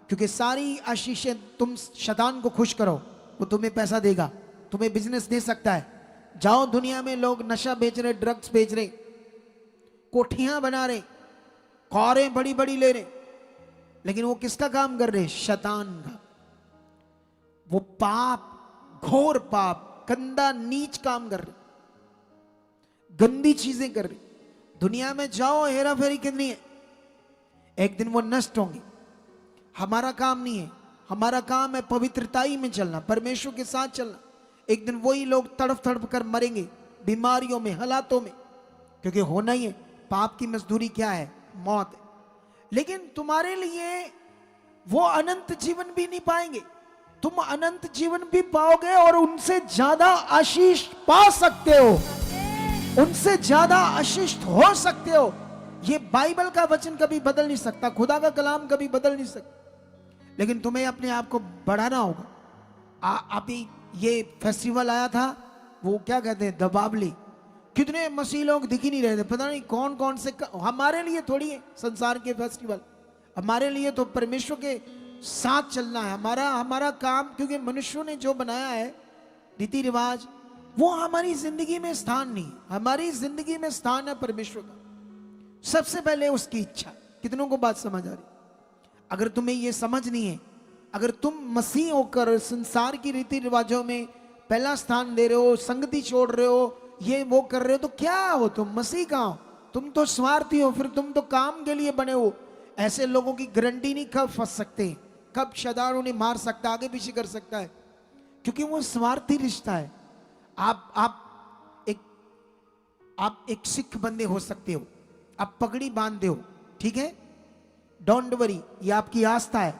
क्योंकि सारी आशीषें, तुम शैतान को खुश करो, वो तुम्हें पैसा देगा, तुम्हें बिजनेस दे सकता है। जाओ, दुनिया में लोग नशा बेच रहे, ड्रग्स बेच रहे, कोठियां बना रहे, कारें बड़ी बड़ी ले रहे, लेकिन वो किसका काम कर रहे? शैतान का। वो पाप, घोर पाप, गंदा नीच काम कर रहे, गंदी चीजें कर रहे। दुनिया में जाओ, हेरा फेरी कितनी है, एक दिन वो नष्ट होंगी। हमारा काम नहीं है, हमारा काम है पवित्रताई में चलना, परमेश्वर के साथ चलना। एक दिन वही लोग तड़प तड़प कर मरेंगे, बीमारियों में, हालातों में, क्योंकि होना ही है। पाप की मजदूरी क्या है? मौत है। लेकिन तुम्हारे लिए वो अनंत जीवन भी नहीं पाएंगे, तुम अनंत जीवन भी पाओगे और उनसे ज्यादा आशीष पा सकते हो, उनसे ज्यादा आशीष हो सकते हो। ये बाइबल का वचन कभी बदल नहीं सकता, खुदा का कलाम कभी बदल नहीं सकता, लेकिन तुम्हें अपने आप को बढ़ाना होगा। अभी ये फेस्टिवल आया था, वो क्या कहते हैं, दीपावली, कितने मसीह लोग दिख ही नहीं रहे थे, पता नहीं कौन कौन से। हमारे लिए थोड़ी है संसार के फेस्टिवल, हमारे लिए तो परमेश्वर के साथ चलना है हमारा काम। क्योंकि मनुष्यों ने जो बनाया है रीति रिवाज, वो हमारी जिंदगी में स्थान नहीं है। हमारी जिंदगी में स्थान है परमेश्वर का, सबसे पहले उसकी इच्छा। कितनों को बात समझ आ रही? अगर तुम्हें ये समझ नहीं है, अगर तुम मसीह होकर संसार की रीति रिवाजों में पहला स्थान दे रहे हो, संगति छोड़ रहे हो, ये वो कर रहे हो, तो क्या हो तुम? मसीह कहाँ हो? तुम तो स्वार्थी हो, फिर तुम तो काम के लिए बने हो। ऐसे लोगों की गारंटी नहीं कब फंस सकते, कब शैतान उन्हें मार सकता, आगे पीछे कर सकता है, क्योंकि वो स्वार्थी रिश्ता है। आप एक सिख बंदे हो सकते हो, आप पगड़ी बांधते हो, ठीक है, डोंट वरी, ये आपकी आस्था है।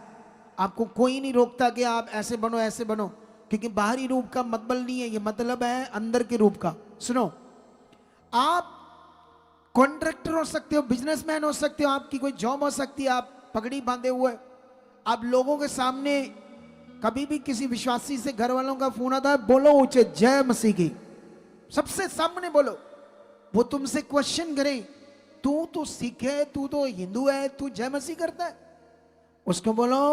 आपको कोई नहीं रोकता कि आप ऐसे बनो ऐसे बनो, क्योंकि बाहरी रूप का मतलब नहीं है, ये मतलब है अंदर के रूप का। सुनो, आप कॉन्ट्रैक्टर हो सकते हो, बिजनेसमैन हो सकते हो, आपकी कोई जॉब हो सकती है, आप पगड़ी बांधे हुए, आप लोगों के सामने, कभी भी किसी विश्वासी से घर वालों का फोन आता है, बोलो ऊंचे जय मसीह की, सबसे सामने बोलो। वो तुमसे क्वेश्चन करें, तू तो सिख है, तू तो हिंदू है, तू जय मसीह करता है, उसको बोलो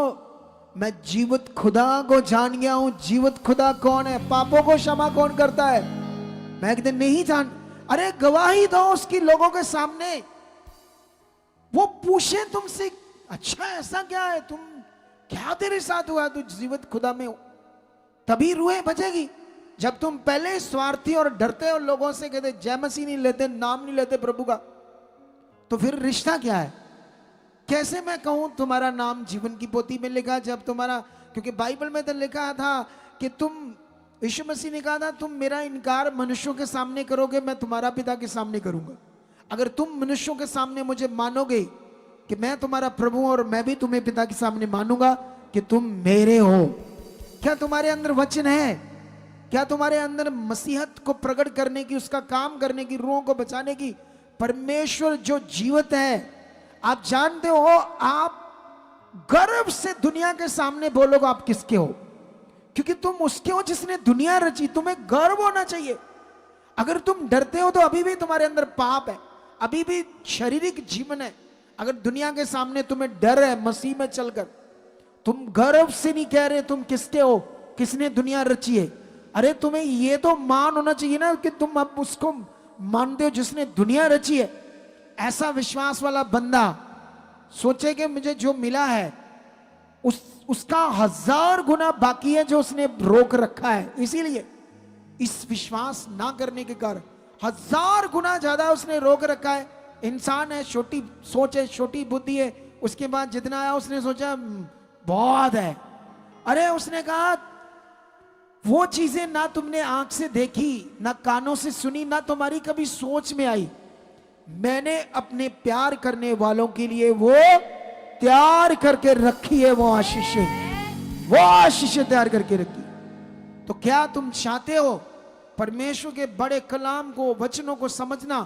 मैं जीवित खुदा को जान गया हूं। जीवित खुदा कौन है? पापों को क्षमा कौन करता है? मैं एक दिन नहीं जान। अरे गवाही दो उसकी लोगों के सामने, वो पूछे तुमसे, अच्छा ऐसा क्या है, तुम क्या तेरे साथ हुआ, तू जीवित खुदा में हो, तभी रूहें बचेगी। जब तुम पहले स्वार्थी और डरते हो, लोगों से कहते जय मसीह नहीं लेते, नाम नहीं लेते प्रभु का, तो फिर रिश्ता क्या है? कैसे मैं कहूं तुम्हारा नाम जीवन की पोथी में लिखा, जब तुम्हारा, क्योंकि बाइबल में तो लिखा था कि तुम, यीशु मसीह ने कहा था, तुम मेरा इनकार मनुष्यों के सामने करोगे, मैं तुम्हारा पिता के सामने करूंगा। अगर तुम मनुष्यों के सामने मुझे मानोगे कि मैं तुम्हारा प्रभु हूं, और मैं भी तुम्हें पिता के सामने मानूंगा कि तुम मेरे हो। क्या तुम्हारे अंदर वचन है? क्या तुम्हारे अंदर मसीहत को प्रकट करने की, उसका काम करने की, रूहों को बचाने की, परमेश्वर जो जीवित है, आप जानते हो, आप गर्व से दुनिया के सामने बोलोगे आप किसके हो, क्योंकि तुम उसके हो जिसने दुनिया रची। तुम्हें गर्व होना चाहिए। अगर तुम डरते हो तो अभी भी तुम्हारे अंदर पाप है, अभी भी शारीरिक जीवन है। अगर दुनिया के सामने तुम्हें डर है मसीह में चलकर, तुम गर्व से नहीं कह रहे तुम किसके हो, किसने दुनिया रची है। अरे तुम्हें ये तो मान होना चाहिए ना कि तुम अब उसको मानते हो जिसने दुनिया रची है। ऐसा विश्वास वाला बंदा सोचे कि मुझे जो मिला है उसका 1000 गुना बाकी है जो उसने रोक रखा है, इसीलिए इस विश्वास ना करने के कारण 1000 गुना ज्यादा उसने रोक रखा है। इंसान है, छोटी सोच है, छोटी बुद्धि है, उसके बाद जितना आया उसने सोचा बहुत है। अरे उसने कहा वो चीजें ना तुमने आंख से देखी, ना कानों से सुनी, ना तुम्हारी कभी सोच में आई, मैंने अपने प्यार करने वालों के लिए वो तैयार करके रखी है। वो आशीषें तैयार करके रखी। तो क्या तुम चाहते हो परमेश्वर के बड़े कलाम को, वचनों को समझना?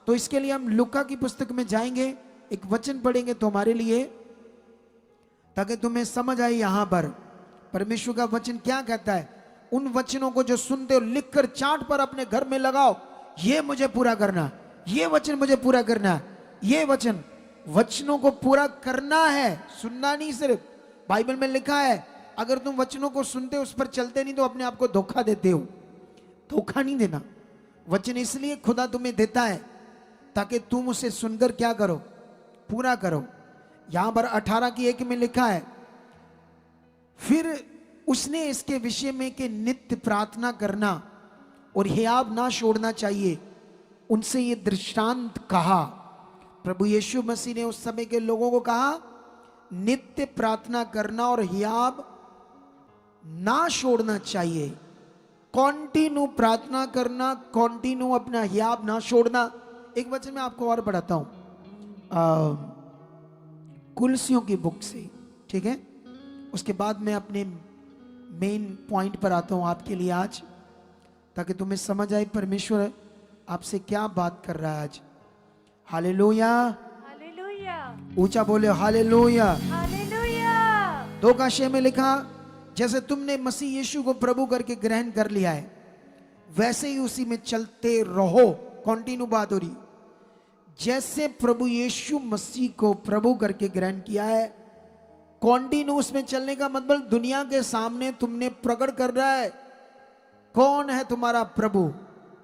तो इसके लिए हम लूका की पुस्तक में जाएंगे, एक वचन पढ़ेंगे तुम्हारे लिए, ताकि तुम्हें समझ आए यहां पर परमेश्वर का वचन क्या कहता है। उन वचनों को जो सुनते हो लिखकर चार्ट पर अपने घर में लगाओ, ये मुझे पूरा करना, ये वचन मुझे पूरा करना, ये वचनों को पूरा करना है, सुनना नहीं सिर्फ, बाइबल में लिखा है अगर तुम वचनों को सुनते उस पर चलते नहीं तो अपने आप को धोखा देते हो। धोखा नहीं देना, वचन इसलिए खुदा तुम्हें देता है ताकि तुम उसे सुनकर क्या करो, पूरा करो। यहां पर 18:1 में लिखा है, फिर उसने इसके विषय में कि नित्य प्रार्थना करना और हियाव ना छोड़ना चाहिए, उनसे ये दृष्टांत कहा। प्रभु यीशु मसीह ने उस समय के लोगों को कहा नित्य प्रार्थना करना और हियाव ना छोड़ना चाहिए। कॉन्टिन्यू प्रार्थना करना, कॉन्टिन्यू अपना हियाव ना छोड़ना। एक वचन मैं आपको और पढ़ाता हूं कुलसियों की बुक से, ठीक है। उसके बाद मैं अपने मेन पॉइंट पर आता हूं आपके लिए आज, ताकि तुम्हें समझ आए परमेश्वर आपसे क्या बात कर रहा है आज। हालेलुया, हालेलुया, ऊंचा बोले हालेलुया। हालेलुया। 2 में लिखा, जैसे तुमने मसीह यीशु को प्रभु करके ग्रहण कर लिया है वैसे ही उसी में चलते रहो। कॉन्टिन्यू बात हो रही। जैसे प्रभु यीशु मसीह को प्रभु करके ग्रहण किया है, कॉन्टिन्यू उसमें चलने का मतलब दुनिया के सामने तुमने प्रकट कर रहा है कौन है तुम्हारा प्रभु,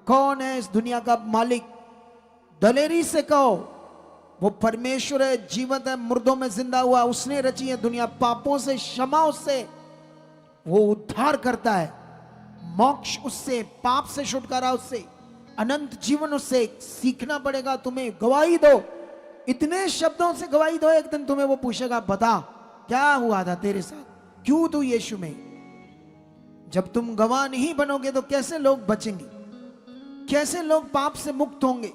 कौन है इस दुनिया का मालिक। दलेरी से कहो वो परमेश्वर है, जीवित है, मुर्दों में जिंदा हुआ, उसने रची है दुनिया। पापों से क्षमा उससे, वो उद्धार करता है, मोक्ष उससे, पाप से छुटकारा उससे, अनंत जीवन उससे। सीखना पड़ेगा तुम्हें। गवाही दो, इतने शब्दों से गवाही दो, एक दिन तुम्हें वो पूछेगा बता क्या हुआ था तेरे साथ, क्यों तू यीशु में। जब तुम गवाह नहीं बनोगे तो कैसे लोग बचेंगे, कैसे लोग पाप से मुक्त होंगे,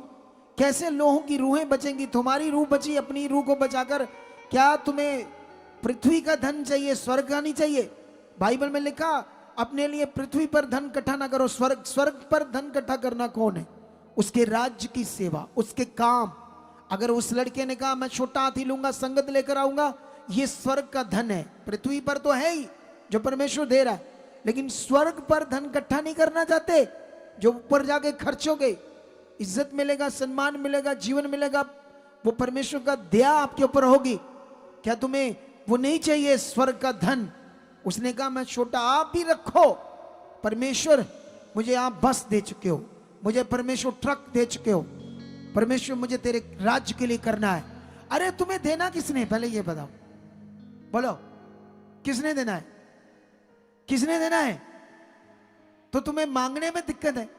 कैसे लोगों की रूहें बचेंगी। तुम्हारी रूह बची, अपनी रूह को बचाकर क्या तुम्हें पृथ्वी का धन चाहिए, स्वर्ग का नहीं चाहिए। बाइबल में लिखा अपने लिए पृथ्वी पर धन इकट्ठा ना करो, स्वर्ग पर धन इकट्ठा करना कौन है, उसके राज्य की सेवा, उसके काम। अगर उस लड़के ने कहा मैं छोटा हाथी लूंगा, संगत लेकर आऊंगा, ये स्वर्ग का धन है। पृथ्वी पर तो है ही जो परमेश्वर दे रहा है, लेकिन स्वर्ग पर धन इकट्ठा नहीं करना चाहते, जो ऊपर जाके खर्चोगे, इज्जत मिलेगा, सम्मान मिलेगा, जीवन मिलेगा, वो परमेश्वर का दया आपके ऊपर होगी। क्या तुम्हें वो नहीं चाहिए स्वर्ग का धन? उसने कहा मैं छोटा, आप भी रखो। परमेश्वर मुझे आप बस दे चुके हो, मुझे परमेश्वर ट्रक दे चुके हो, परमेश्वर मुझे तेरे राज्य के लिए करना है। अरे तुम्हें देना किसने, पहले ये बताओ, बोलो किसने देना है, किसने देना है? तो तुम्हें मांगने में दिक्कत है।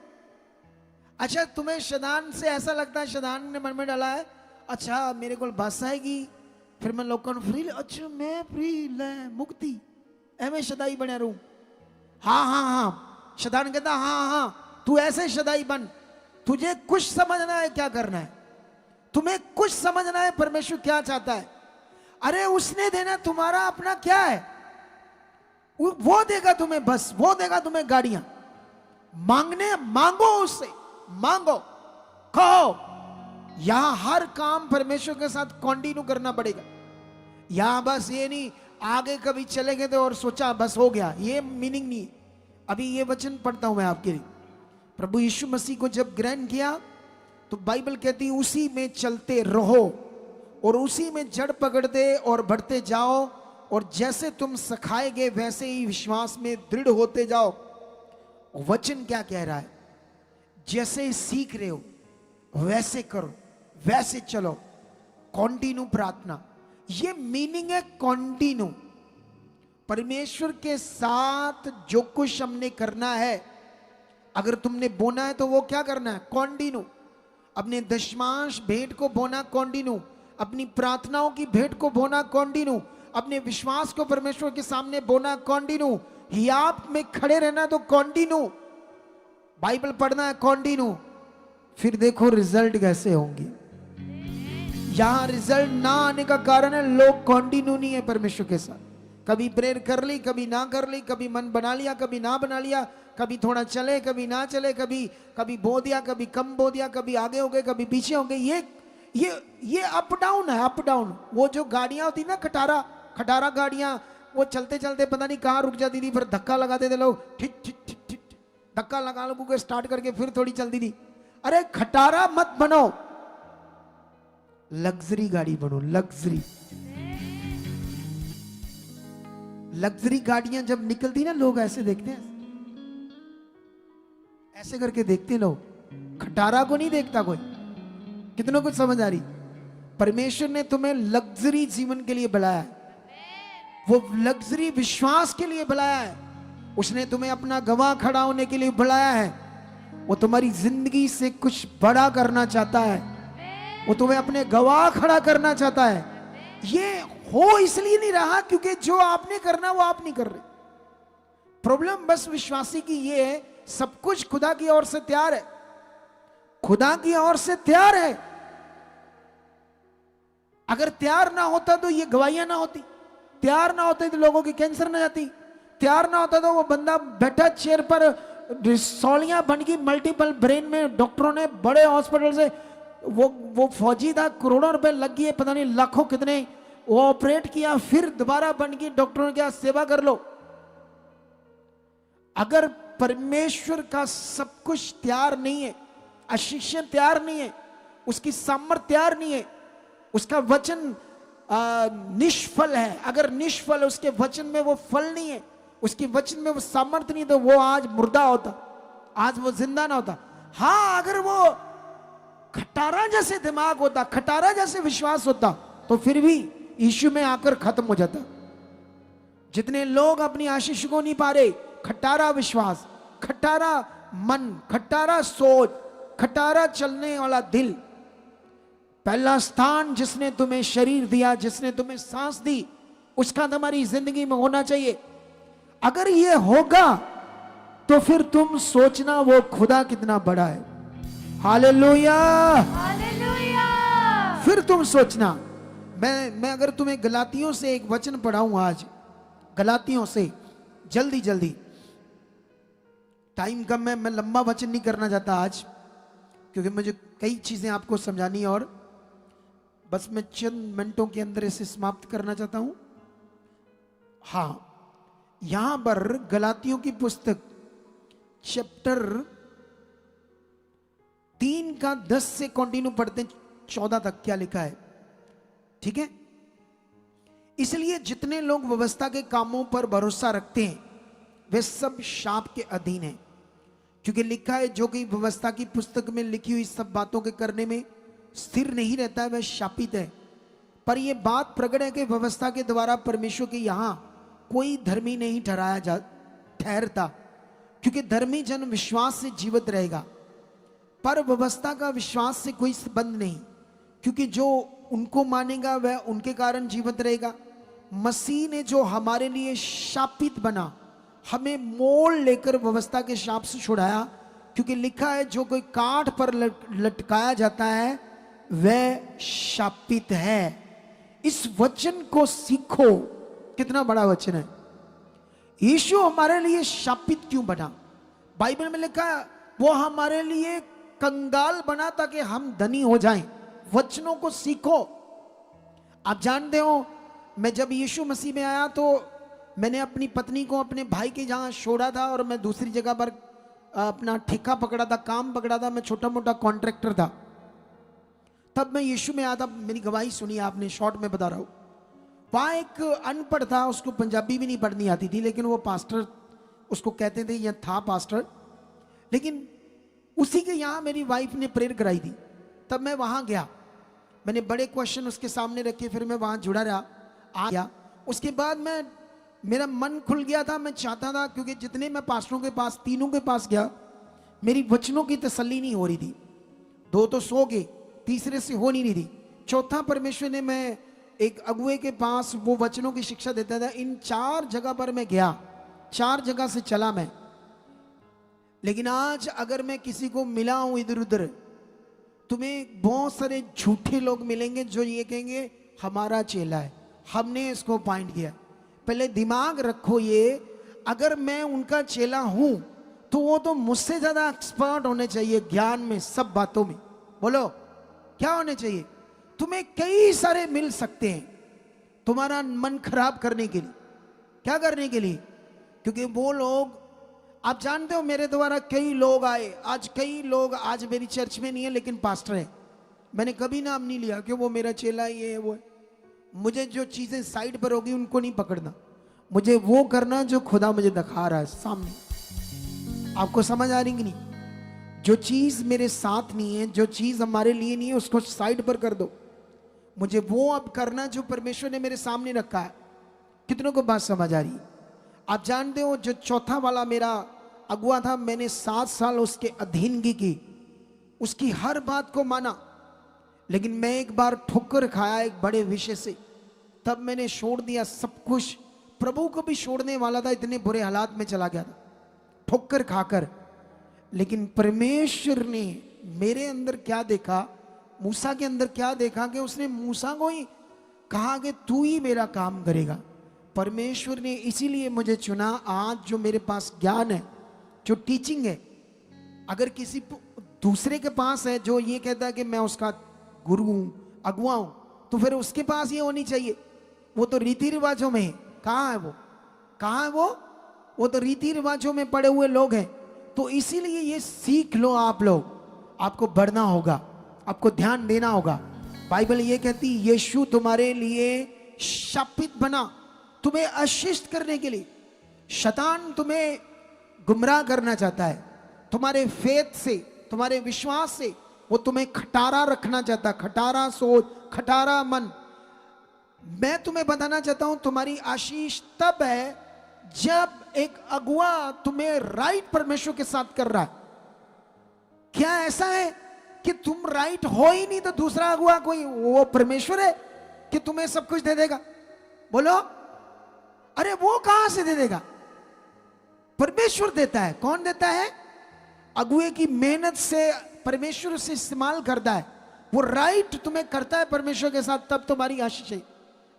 अच्छा तुम्हें शैतान से ऐसा लगता है, शैतान ने मन में डाला है अच्छा मेरे को बस आएगी फिर मैं लोगों को फ्री, अच्छा मैं फ्री ले मुक्ति एवं शदाई बने रहूं। हाँ हाँ हाँ, शैतान कहता हाँ हाँ तू ऐसे शदाई बन, तुझे कुछ समझना है क्या करना है, तुम्हें कुछ समझना है परमेश्वर क्या चाहता है। अरे उसने देना, तुम्हारा अपना क्या है, वो देगा तुम्हें बस, वो देगा तुम्हें गाड़ियां। मांगने मांगो उससे, मांगो, कहो। यहां हर काम परमेश्वर के साथ कंटिन्यू करना पड़ेगा। यहां बस ये नहीं आगे कभी चले गए तो और सोचा बस हो गया, ये मीनिंग नहीं। अभी ये वचन पढ़ता हूं मैं आपके लिए। प्रभु यीशु मसीह को जब ग्रहण किया तो बाइबल कहती है उसी में चलते रहो और उसी में जड़ पकड़ते और बढ़ते जाओ, और जैसे तुम सिखाए गए वैसे ही विश्वास में दृढ़ होते जाओ। वचन क्या कह रहा है, जैसे सीख रहे हो वैसे करो, वैसे चलो। कॉन्टिन्यू प्रार्थना, ये मीनिंग है कॉन्टिन्यू। परमेश्वर के साथ जो कुछ हमने करना है, अगर तुमने बोना है तो वो क्या करना है, कॉन्टिन्यू। अपने दशमांश भेंट को बोना कॉन्टिन्यू, अपनी प्रार्थनाओं की भेंट को बोना कॉन्टिन्यू, अपने विश्वास को परमेश्वर के सामने बोना कॉन्टिन्यू, हियाव में खड़े रहना तो कॉन्टिन्यू, बाइबल पढ़ना है कॉन्टिन्यू। फिर देखो रिजल्ट कैसे होंगे। यहां रिजल्ट ना आने का कारण है लोग कॉन्टिन्यू नहीं है परमेश्वर के साथ। कभी प्रेयर कर ली, कभी ना कर ली, कभी मन बना लिया, कभी ना बना लिया, कभी थोड़ा चले, कभी ना चले, कभी बो दिया, कभी कम बो दिया, कभी आगे हो गए, कभी पीछे हो गए। ये अप डाउन है, अप डाउन। वो जो गाड़ियां होती ना, खटारा गाड़ियां, वो चलते चलते पता नहीं कहां रुक जाती थी, फिर धक्का लगाते थे लोग, ठिक ठिक ठिक ठिक, धक्का लगा लोगों को स्टार्ट करके फिर थोड़ी चलती थी। अरे खटारा मत बनो, लग्जरी गाड़ी बनो, लग्जरी। लग्जरी गाड़ियां जब निकलती ना, लोग ऐसे देखते हैं, ऐसे करके देखते लोग, खटारा को नहीं देखता कोई। कितनों को समझ आ रही? परमेश्वर ने तुम्हें लग्जरी जीवन के लिए बुलाया है, वो लग्जरी विश्वास के लिए बुलाया है। उसने तुम्हें अपना गवाह खड़ा होने के लिए बुलाया है। वो तुम्हारी जिंदगी से कुछ बड़ा करना चाहता है, वो तुम्हें अपने गवाह खड़ा करना चाहता है। ये हो इसलिए नहीं रहा क्योंकि जो आपने करना वो आप नहीं कर रहे। प्रॉब्लम बस विश्वासी की ये है, सब कुछ खुदा की ओर से तैयार है, खुदा की ओर से तैयार है। अगर तैयार ना होता तो ये गवाहियां ना होती, तैयार ना होते तो लोगों की कैंसर ना जाती, तैयार ना होता तो वो बंदा बैठा चेयर पर, सौलियां बन गई मल्टीपल ब्रेन में, डॉक्टरों ने बड़े हॉस्पिटल से, वो फौजी था, करोड़ों रुपए लग गए, पता नहीं लाखों कितने, वो ऑपरेट किया, फिर दोबारा बन गई, डॉक्टरों ने कहा सेवा कर लो। अगर परमेश्वर का सब कुछ तैयार नहीं है, आशीष तैयार नहीं है, उसकी सामर्थ्य तैयार नहीं है, उसका वचन निष्फल है, अगर निष्फल है, उसके वचन में वो फल नहीं है, उसके वचन में वो सामर्थ्य नहीं, तो वो आज मुर्दा होता, आज वो जिंदा ना होता। हाँ, अगर वो खटारा जैसे दिमाग होता, खटारा जैसे विश्वास होता, तो फिर भी यीशु में आकर खत्म हो जाता। जितने लोग अपनी आशीष को नहीं पा रहे, खटारा विश्वास, खटारा मन, खटारा सोच, खटारा चलने वाला दिल। पहला स्थान जिसने तुम्हें शरीर दिया, जिसने तुम्हें सांस दी, उसका तुम्हारी जिंदगी में होना चाहिए। अगर ये होगा तो फिर तुम सोचना वो खुदा कितना बड़ा है। Hallelujah, hallelujah. फिर तुम सोचना। मैं अगर तुम्हें गलातियों से एक वचन पढ़ाऊं आज, गलातियों से, जल्दी जल्दी, टाइम कम है, मैं लंबा वचन नहीं करना चाहता आज, क्योंकि मुझे कई चीजें आपको समझानी है, और बस मैं चंद मिनटों के अंदर इसे समाप्त करना चाहता हूं। हाँ, यहां पर गलातियों की पुस्तक चैप्टर 3 का 10 से कंटिन्यू पढ़ते हैं 14 तक, क्या लिखा है, ठीक है? इसलिए जितने लोग व्यवस्था के कामों पर भरोसा रखते हैं वे सब शाप के अधीन हैं, क्योंकि लिखा है, जो कि व्यवस्था की पुस्तक में लिखी हुई सब बातों के करने में स्थिर नहीं रहता है वह शापित है। पर यह बात प्रकट है कि व्यवस्था के द्वारा परमेश्वर के यहां कोई धर्मी नहीं ठहरता, क्योंकि धर्मी जन विश्वास से जीवित रहेगा, पर व्यवस्था का विश्वास से कोई संबंध नहीं, क्योंकि जो उनको मानेगा वह उनके कारण जीवित रहेगा। मसीह ने जो हमारे लिए शापित बना, हमें मोल लेकर व्यवस्था के शाप से छुड़ाया, क्योंकि लिखा है, जो कोई काठ पर लटकाया जाता है वह शापित है। इस वचन को सीखो, कितना बड़ा वचन है। यीशु हमारे लिए शापित क्यों बना? बाइबल में लिखा है, वो हमारे लिए कंगाल बना ताकि हम धनी हो जाएं। वचनों को सीखो। आप जानते हो, मैं जब यीशु मसीह में आया तो मैंने अपनी पत्नी को अपने भाई के जहां छोड़ा था, और मैं दूसरी जगह पर अपना ठेका पकड़ा था, काम पकड़ा था, मैं छोटा मोटा कॉन्ट्रैक्टर था। तब मैं यीशु में आया था। मेरी गवाही सुनी आपने, शॉर्ट में बता रहा हूं। वहां एक अनपढ़ था, उसको पंजाबी भी नहीं पढ़नी आती थी, लेकिन वो पास्टर उसको कहते थे, यह था पास्टर, लेकिन उसी के यहां मेरी वाइफ ने प्रेयर कराई थी। तब मैं वहां गया, मैंने बड़े क्वेश्चन उसके सामने रखे, फिर मैं वहां जुड़ा रहा, आ गया। उसके बाद मेरा मन खुल गया था। मैं चाहता था, क्योंकि जितने मैं पास्टरों के पास, तीनों के पास गया, मेरी वचनों की तसल्ली नहीं हो रही थी। 2 तो सो गए, तीसरे से हो नहीं रही थी। चौथा परमेश्वर ने, मैं एक अगुए के पास वो वचनों की शिक्षा देता था। इन 4 जगह पर मैं गया, 4 जगह से चला मैं। लेकिन आज अगर मैं किसी को मिला हूं इधर उधर, तुम्हें बहुत सारे झूठे लोग मिलेंगे जो ये कहेंगे हमारा चेला है, हमने इसको पॉइंट किया। पहले दिमाग रखो, ये अगर मैं उनका चेला हूं तो वो तो मुझसे ज्यादा एक्सपर्ट होने चाहिए ज्ञान में, सब बातों में। बोलो क्या होने चाहिए? तुम्हें कई सारे मिल सकते हैं तुम्हारा मन खराब करने के लिए। क्या करने के लिए? क्योंकि वो लोग, आप जानते हो, मेरे द्वारा कई लोग आए, आज कई लोग आज मेरी चर्च में नहीं है लेकिन पास्टर है। मैंने कभी नाम नहीं लिया कि वो मेरा चेला ये है वो है। मुझे जो चीजें साइड पर होगी उनको नहीं पकड़ना, मुझे वो करना जो खुदा मुझे दिखा रहा है सामने। आपको समझ आ रही कि नहीं? जो चीज मेरे साथ नहीं है, जो चीज हमारे लिए नहीं है, उसको साइड पर कर दो। मुझे वो अब करना जो परमेश्वर ने मेरे सामने रखा है। कितनों को बात समझ आ रही है? आप जानते हो जो चौथा वाला मेरा अगुआ था, मैंने 7 साल उसके अधीनगी की, उसकी हर बात को माना, लेकिन मैं एक बार ठोकर खाया एक बड़े विषय से। तब मैंने छोड़ दिया सब कुछ, प्रभु को भी छोड़ने वाला था, इतने बुरे हालात में चला गया था ठोकर खाकर। लेकिन परमेश्वर ने मेरे अंदर क्या देखा, मूसा के अंदर क्या देखा, कि उसने मूसा को ही कहा कि तू ही मेरा काम करेगा। परमेश्वर ने इसीलिए मुझे चुना। आज जो मेरे पास ज्ञान है, जो टीचिंग है, अगर किसी दूसरे के पास है जो ये कहता है कि मैं उसका गुरु हूं, अगुआ हूं, तो फिर उसके पास ये होनी चाहिए। वो तो रीति रिवाजों में है। कहाँ है वो? कहाँ है वो तो रीति रिवाजों में पड़े हुए लोग हैं। तो इसीलिए ये सीख लो आप लोग। आपको बढ़ना होगा, आपको ध्यान देना होगा। बाइबल ये कहती यीशु तुम्हारे लिए शापित बना, तुम्हें अशिष्ट करने के लिए। शैतान तुम्हें गुमराह करना चाहता है, तुम्हारे फेथ से, तुम्हारे विश्वास से वो तुम्हें खटारा रखना चाहता है, खटारा सोच, खटारा मन। मैं तुम्हें बताना चाहता हूं तुम्हारी आशीष तब है जब एक अगुआ तुम्हें राइट परमेश्वर के साथ कर रहा है। क्या ऐसा है कि तुम राइट हो ही नहीं तो दूसरा अगुआ कोई वो परमेश्वर है कि तुम्हें सब कुछ दे देगा? बोलो, अरे वो कहां से दे देगा? परमेश्वर देता है। कौन देता है? अगुए की मेहनत से परमेश्वर से इस्तेमाल करता है, वो राइट तुम्हें करता है परमेश्वर के साथ, तब तुम्हारी आशीष है।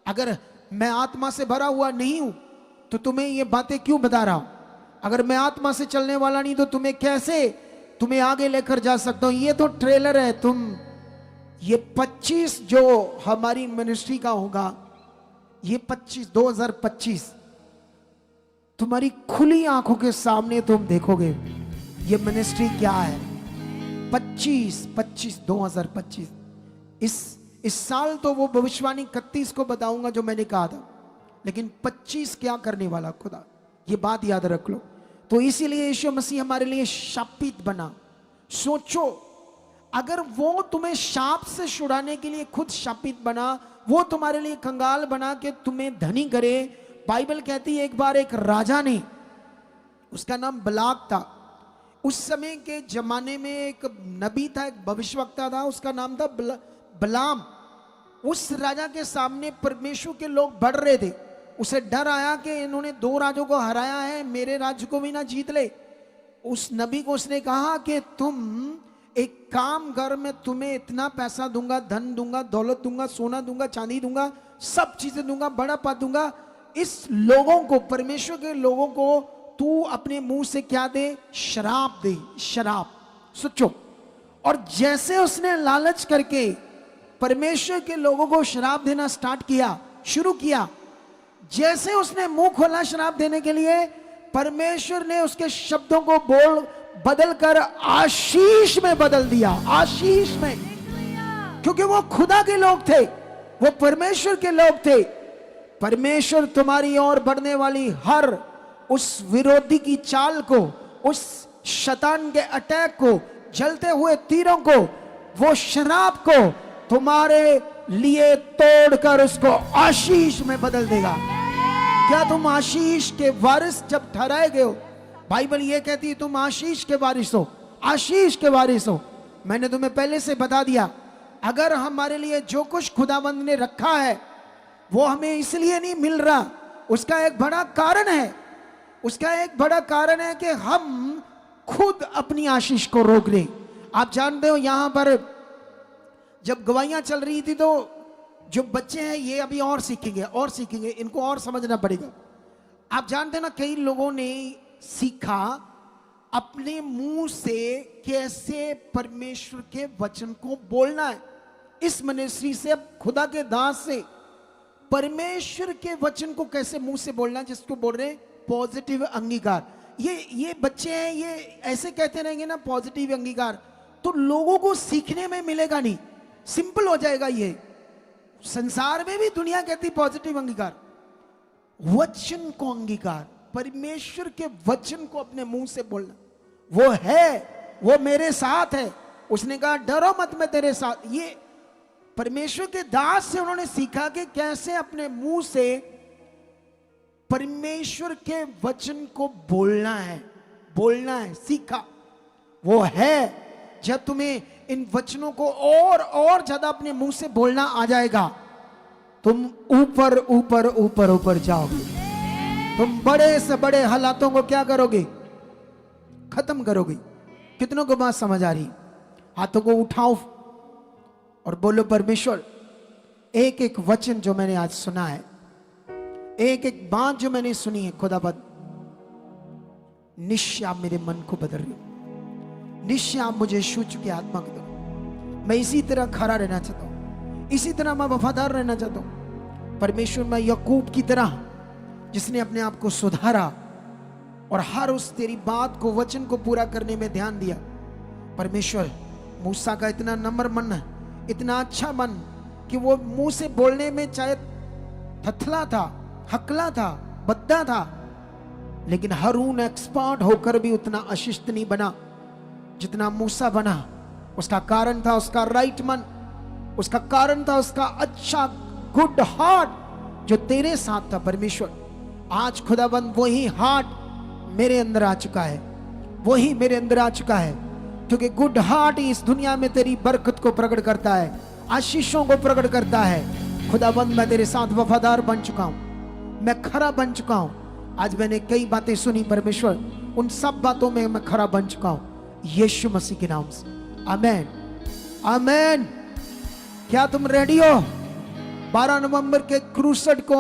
अगर मैं आत्मा से भरा हुआ नहीं हूं तो तुम्हें ये बातें क्यों बता रहा हूं? अगर मैं आत्मा से चलने वाला नहीं तो तुम्हें आगे लेकर जा सकता हूं? ये तो ट्रेलर है। ये 25 जो हमारी मिनिस्ट्री का होगा, ये 2025 तुम्हारी खुली आंखों के सामने तुम देखोगे ये मिनिस्ट्री क्या है। 2025 इस साल तो वो भविष्यवाणी 31 को बताऊंगा जो मैंने कहा था, लेकिन 25 क्या करने वाला खुदा, ये बात याद रख लो। तो इसीलिए यीशु मसीह हमारे लिए शापित बना। सोचो, अगर वो तुम्हें शाप से छुड़ाने के लिए खुद शापित बना, वो तुम्हारे लिए कंगाल बना के तुम्हें धनी करे। बाइबल कहती है एक बार एक राजा ने, उसका नाम बलाक था, उस समय के जमाने में एक नबी था, एक भविष्यवक्ता था, उसका नाम था बलाम। उस राजा के सामने परमेश्वर के लोग बढ़ रहे थे। उसे डर आया कि इन्होंने 2 राजों को हराया है, मेरे राज्य को भी ना जीत ले। उस नबी को उसने कहा कि तुम एक काम कर, मैं तुम्हें इतना पैसा दूंगा, धन दूंगा, दौलत दूंगा, सोना दूंगा, चांदी दूंगा, सब चीजें दूंगा, बड़ा पद दूंगा। इस लोगों को, परमेश्वर के लोगों को तू अपने मुंह से क्या दे? शराब दे, शराब। सोचो, और जैसे उसने लालच करके परमेश्वर के लोगों को शराब देना शुरू किया, जैसे उसने मुंह खोला शराब देने के लिए, परमेश्वर ने उसके शब्दों को बदलकर आशीष में बदल दिया। आशीष में, क्योंकि वो खुदा के लोग थे, वो परमेश्वर के लोग थे। परमेश्वर तुम्हारी ओर बढ़ने वाली हर उस विरोधी की चाल को, उस शैतान के अटैक को, जलते हुए तीरों को, वो शराब को तुम्हारे लिए तोड़कर उसको आशीष में बदल देगा। क्या तुम आशीष के वारिस जब ठहराए गए हो? बाइबल ये कहती है तुम आशीष के वारिस हो, आशीष के वारिस हो। मैंने तुम्हें पहले से बता दिया, अगर हमारे लिए जो कुछ खुदावंद ने रखा है वो हमें इसलिए नहीं मिल रहा, उसका एक बड़ा कारण है। उसका एक बड़ा कारण है कि हम खुद अपनी आशीष को रोक रहे। आप जानते हो, यहां पर जब गवाहियां चल रही थी तो जो बच्चे हैं ये अभी और सीखेंगे, इनको और समझना पड़ेगा। आप जानते हैं ना, कई लोगों ने सीखा अपने मुंह से कैसे परमेश्वर के वचन को बोलना है। इस मिनिस्ट्री से, अब खुदा के दास से परमेश्वर के वचन को कैसे मुंह से बोलना है, जिसको बोल रहे हैं पॉजिटिव अंगीकार। ये बच्चे हैं, ये ऐसे कहते रहेंगे ना पॉजिटिव अंगीकार, तो लोगों को सीखने में मिलेगा नहीं, सिंपल हो जाएगा। ये संसार में भी दुनिया कहती पॉजिटिव अंगीकार, वचन को अंगीकार, परमेश्वर के वचन को अपने मुंह से बोलना। वो है, वो मेरे साथ है। उसने कहा डरो मत, मैं तेरे साथ। ये परमेश्वर के दास से उन्होंने सीखा कि कैसे अपने मुंह से परमेश्वर के वचन को बोलना है, सीखा। वो है, जब तुम्हें इन वचनों को और ज्यादा अपने मुंह से बोलना आ जाएगा, तुम ऊपर ऊपर ऊपर ऊपर जाओगे। तुम बड़े से बड़े हालातों को क्या करोगे? खत्म करोगे। कितनों को बात समझ आ रही? हाथों को उठाओ और बोलो परमेश्वर, एक एक वचन जो मैंने आज सुना है, एक एक बात जो मैंने सुनी है, खुदाबंद निश्चय आप मेरे मन को बदल रहे हो। निश्चय आप मुझे छू चुके आत्मा को दो। मैं इसी तरह खड़ा रहना चाहता हूं, इसी तरह मैं वफादार रहना चाहता हूं। परमेश्वर, मैं याकूब की तरह जिसने अपने आप को सुधारा और हर उस तेरी बात को, वचन को पूरा करने में ध्यान दिया। परमेश्वर, मूसा का इतना नम्र मन है, इतना अच्छा मन कि वो मुंह से बोलने में चाहे थथला था, हकला था, बद्दा था, लेकिन हारून एक्सपर्ट होकर भी उतना अशिष्ट नहीं बना जितना मूसा बना। उसका कारण था उसका राइट मन, उसका कारण था उसका अच्छा गुड हार्ट जो तेरे साथ था। परमेश्वर, आज खुदाबंद वही हार्ट मेरे अंदर आ चुका है, वही मेरे अंदर आ चुका है, क्योंकि गुड हार्ट ही इस दुनिया में तेरी बरकत को प्रकट करता है, आशीषों को प्रकट करता है। खुदाबंद, मैं तेरे साथ वफादार बन चुका हूं, मैं खरा बन चुका हूं। आज मैंने कई बातें सुनी परमेश्वर, उन सब बातों में मैं खरा बन चुका हूं, यीशु मसीह के नाम से। आमेन, आमेन। क्या तुम रेडी हो 12 नवंबर के क्रूसेड को